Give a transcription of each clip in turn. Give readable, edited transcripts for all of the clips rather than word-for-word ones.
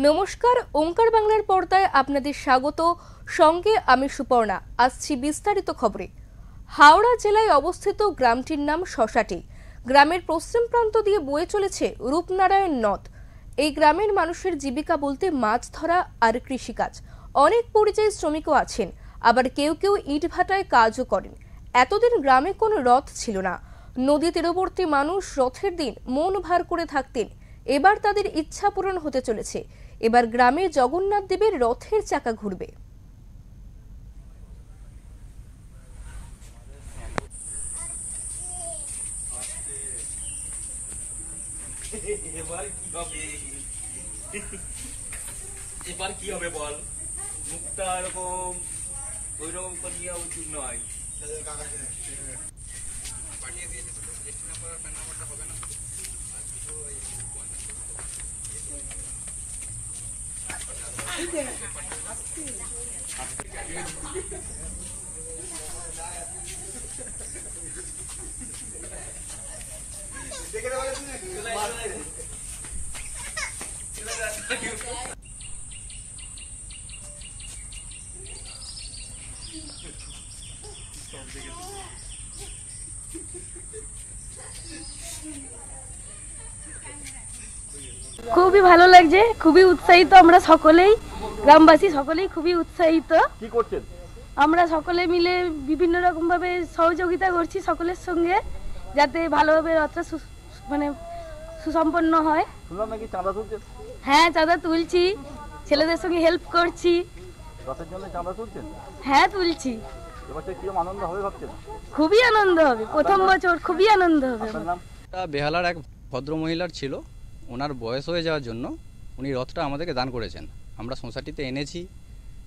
নমস্কার, ওঙ্কার বাংলার পর্দায় আপনাদের স্বাগত। সঙ্গে আমি সুপর্ণা। আসছি বিস্তারিত খবরে। হাওড়া জেলায় অবস্থিত গ্রামটির নাম শশাটি। গ্রামের পশ্চিম প্রান্ত দিয়ে বয়ে চলেছে রূপনারায়ণ নদ। এই গ্রামের মানুষের জীবিকা বলতে মাছ ধরা আর কৃষিকাজ। অনেক পরিযায়ী শ্রমিকও আছেন, আবার কেউ কেউ ইটভাটায় কাজও করেন। এতদিন গ্রামে কোনো রথ ছিল না। নদী তীরবর্তী মানুষ রথের দিন মন ভার করে থাকতেন। এবার তাদের ইচ্ছা পূরণ হতে চলেছে। এবার গ্রামে জগন্নাথ দেবের রথের চাকা ঘুরবে। এবার কি হবে বল, মুখটা এরকম ওই রকম করিয়া উচিত নয়। পাঠিয়ে দিয়েছি তো, রেজিস্ট্রি নাম্বার আর প্যান নাম্বারটা হবে না। খুবই ভালো লাগছে, খুবই উৎসাহিত। আমরা সকলেই গ্রামবাসী সকলেই খুবই উৎসাহিত। কি করছেন? আমরা সকলে মিলে বিভিন্ন রকম ভাবে সহযোগিতা করছি সকলের সঙ্গে, যাতে ভালোভাবে রথটা সুসম্পন্ন হয়। শুনলাম নাকি চাঁদা তুলছেন? হ্যাঁ, চাঁদা তুলছি, ছেলেদের সঙ্গে হেল্প করছি। রথের জন্য চাঁদা তুলছেন? হ্যাঁ, তুলছি। এবছর কিরকম আনন্দ হবে ভাবছেন? খুবই আনন্দ হবে, প্রথম বছর খুবই আনন্দ হবে। বেহালার এক ভদ্র মহিলার ছিল, ওনার বয়স হয়ে যাওয়ার জন্য উনি রথটা আমাদেরকে দান করেছেন। আমরা সোসাইটিতে এনেছি,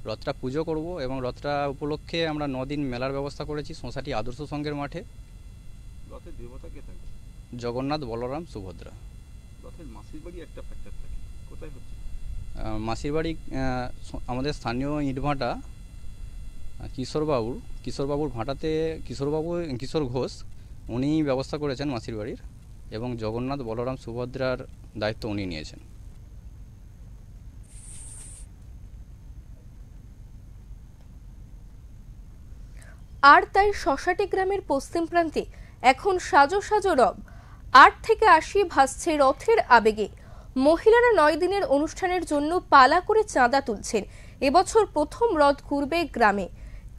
রথটা পুজো করব এবং রথটা উপলক্ষে আমরা 9 দিন মেলার ব্যবস্থা করেছি সোসাইটি আদর্শ সংঘের মাঠে। রথের দেবতা কে থাকে? জগন্নাথ, বলরাম, সুভদ্রা। রথের মাসির বাড়ি একটা ফ্যাক্টর থাকে, কোথায় হচ্ছে? মাসির বাড়ি আমাদের স্থানীয় ইটভাটা কিশোরবাবুর ভাটাতে কিশোর ঘোষ উনি ব্যবস্থা করেছেন মাসির বাড়ির, এবং জগন্নাথ, বলরাম, সুভদ্রার দায়িত্ব উনি নিয়েছেন। আর তাই শশাটি গ্রামের পশ্চিম প্রান্তে এখন সাজো সাজো রব। 8 থেকে 80 ভাসছে রথের আবেগে। মহিলারা 9 দিনের অনুষ্ঠানের জন্য পালা করে চাঁদা তুলছেন। এবছর প্রথম রথ ঘুরবে গ্রামে,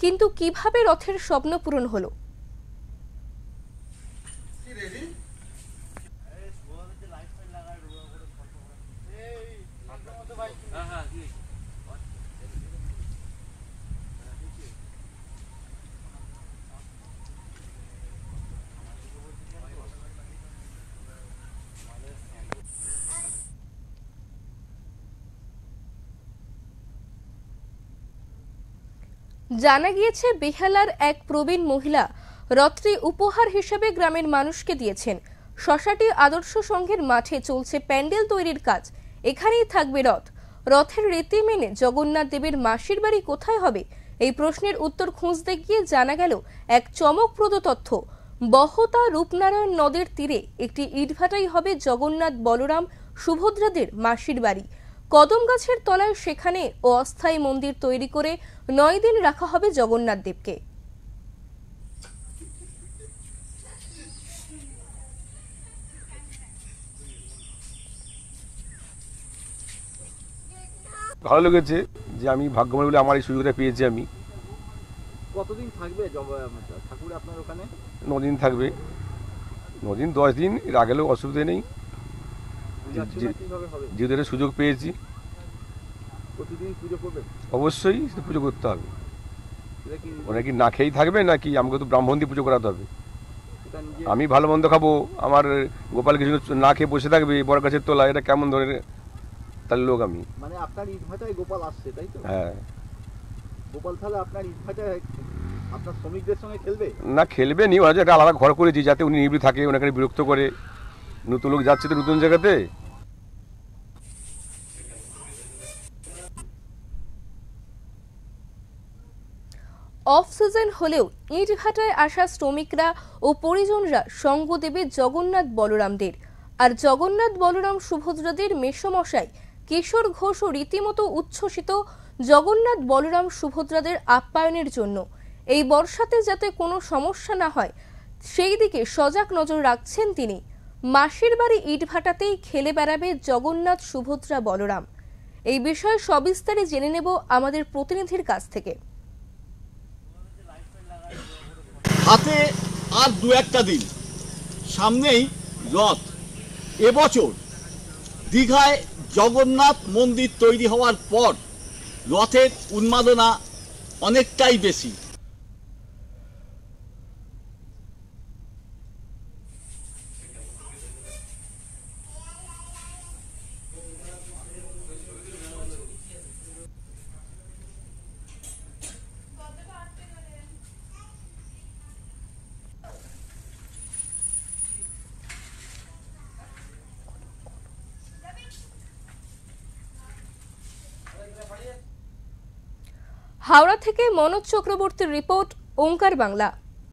কিন্তু কিভাবে রথের স্বপ্ন পূরণ হলো? জানা গিয়েছে বেহালার এক প্রবীণ মহিলা রথটি উপহার হিসেবে গ্রামের মানুষকে দিয়েছেন। শশাটি আদর্শ সংঘের মাঠে চলছে প্যান্ডেল তৈরির কাজ। এখানেই থাকবে রথ। রথের রীতি মেনে জগন্নাথ দেবের মাসির বাড়ি কোথায় হবে, এই প্রশ্নের উত্তর খুঁজতে গিয়ে জানা গেল এক চমকপ্রদ তথ্য। বহতা রূপনারায়ণ নদের তীরে একটি ইটভাটাই হবে জগন্নাথ, বলরাম, সুভদ্রাদের মাসির বাড়ি। কদম গাছের তলায় সেখানে অস্থায়ী মন্দির তৈরি করে 9 দিন রাখা হবে জগন্নাথ দেবকে। ভালো লেগেছে যে আমি ভাগ্যবান বলে আমার এই সুযোগটা পেয়েছি। আমি কতদিন থাকবে ঠাকুর আপনার ওখানে? 9 দিন থাকবে, 9 দিন 10 দিন, এর আগেও অসুবিধা নেই। যেহেতু সুযোগ পেয়েছি, প্রতিদিন পুজো করবে? অবশ্যই পুজো করতে হবে। ওরা কি না খেয়েই থাকবে নাকি আমাকে তো ব্রাহ্মণ দিয়ে পুজো করাতে হবে? আমি ভালো মন্দ খাবো, আমার গোপাল কিছু না খেয়ে বসে থাকবে বড় গাছের তোলা, এটা কেমন ধরনের তার লোক আমি? মানে আপনার ইটভাটায় গোপাল আসছে, তাই তো? হ্যাঁ। গোপাল তাহলে আপনার ইটভাটায় আপনার শ্রমিকদের সঙ্গে খেলবে? না, খেলবে নি, ওরা একটা আলাদা ঘর করেছি যাতে উনি নিবৃত্ত থাকে, ওনাকে বিরক্ত করে। নতুন লোক যাচ্ছে তো নতুন জায়গাতে। অফ সিজন হলেও ইটভাটায় আসা শ্রমিকরা ও পরিজনরা সঙ্গ দেবে জগন্নাথ বলরামদের। আর জগন্নাথ, বলরাম, সুভদ্রাদের মেসমশাই কিশোর ঘোষও রীতিমতো উচ্ছ্বসিত জগন্নাথ বলরাম সুভদ্রাদের আপ্যায়নের জন্য। এই বর্ষাতে যাতে কোনো সমস্যা না হয় সেই দিকে সজাগ নজর রাখছেন তিনি। মাসির বাড়ি ইটভাটাতেই খেলে বেড়াবে জগন্নাথ সুভদ্রা বলরাম। এই বিষয়ে সবিস্তারে জেনে নেব আমাদের প্রতিনিধির কাছ থেকে। হাতে আর দু একটা দিন, সামনেই রথ। এবছর দীঘায় জগন্নাথ মন্দির তৈরি হওয়ার পর রথের উন্মাদনা অনেকটাই বেশি। হাওড়া থেকে মনোজ চক্রবর্তীর রিপোর্ট, ওঙ্কার বাংলা।